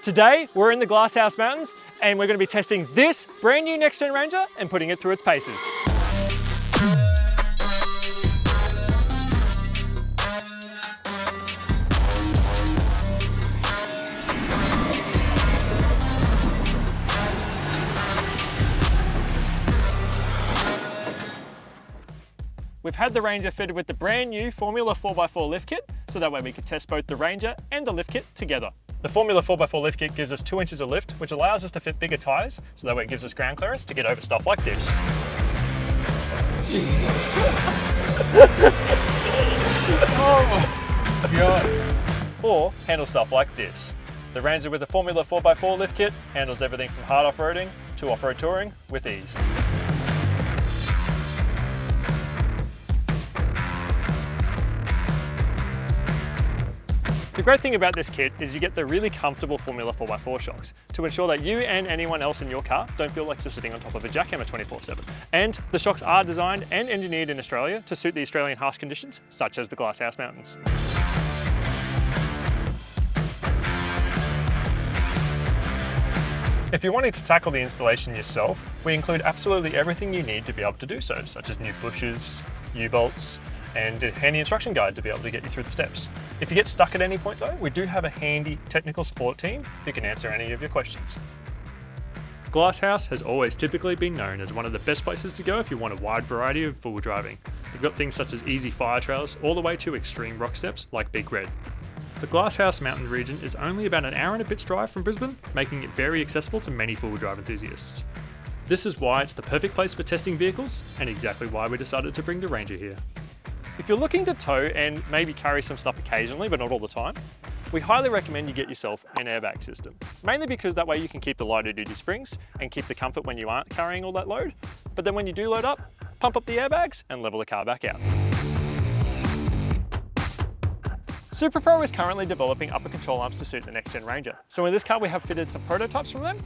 Today, we're in the Glasshouse Mountains and we're going to be testing this brand new Next Gen Ranger and putting it through its paces. We've had the Ranger fitted with the brand new Formula 4x4 lift kit, so that way we can test both the Ranger and the lift kit together. The Formula 4x4 lift kit gives us 2 inches of lift, which allows us to fit bigger tyres, so that way it gives us ground clearance to get over stuff like this. Jesus. Oh my God. Or handle stuff like this. The Ranger with the Formula 4x4 lift kit handles everything from hard off-roading to off-road touring with ease. The great thing about this kit is you get the really comfortable Formula 4x4 shocks to ensure that you and anyone else in your car don't feel like you're sitting on top of a jackhammer 24/7. And the shocks are designed and engineered in Australia to suit the Australian harsh conditions, such as the Glasshouse Mountains. If you're wanting to tackle the installation yourself, we include absolutely everything you need to be able to do so, such as new bushes, U-bolts, and a handy instruction guide to be able to get you through the steps. If you get stuck at any point though, we do have a handy technical support team who can answer any of your questions. Glasshouse has always typically been known as one of the best places to go if you want a wide variety of four-wheel driving. They've got things such as easy fire trails all the way to extreme rock steps like Big Red. The Glasshouse Mountain region is only about an hour and a bit's drive from Brisbane, making it very accessible to many four-wheel drive enthusiasts. This is why it's the perfect place for testing vehicles and exactly why we decided to bring the Ranger here. If you're looking to tow and maybe carry some stuff occasionally, but not all the time, we highly recommend you get yourself an airbag system. Mainly because that way you can keep the lighter duty springs and keep the comfort when you aren't carrying all that load. But then when you do load up, pump up the airbags and level the car back out. SuperPro is currently developing upper control arms to suit the Next Gen Ranger. So in this car we have fitted some prototypes from them.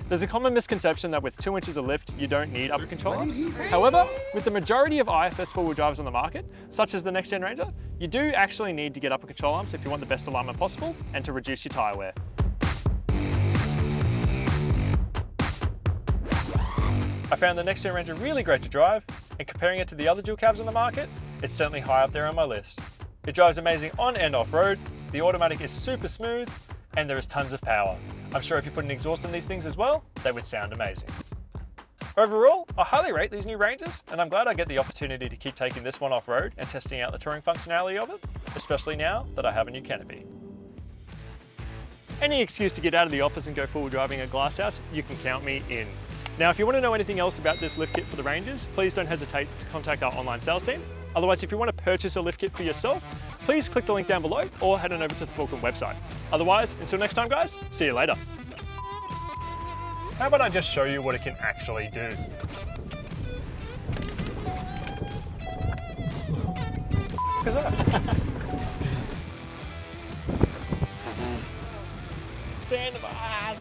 There's a common misconception that with 2 inches of lift, you don't need upper control arms. However, with the majority of IFS four-wheel drives on the market, such as the Next Gen Ranger, you do actually need to get upper control arms if you want the best alignment possible and to reduce your tyre wear. I found the Next Gen Ranger really great to drive, and comparing it to the other dual cabs on the market, it's certainly high up there on my list. It drives amazing on and off road, the automatic is super smooth, and there is tons of power. I'm sure if you put an exhaust in these things as well, they would sound amazing. Overall, I highly rate these new Rangers, and I'm glad I get the opportunity to keep taking this one off-road and testing out the touring functionality of it, especially now that I have a new canopy. Any excuse to get out of the office and go full driving at Glasshouse, you can count me in. Now, if you want to know anything else about this lift kit for the Rangers, please don't hesitate to contact our online sales team. Otherwise, if you want to purchase a lift kit for yourself, please click the link down below or head on over to the Fulcrum website. Otherwise, until next time guys, see you later. How about I just show you what it can actually do? What is that? Sandbars!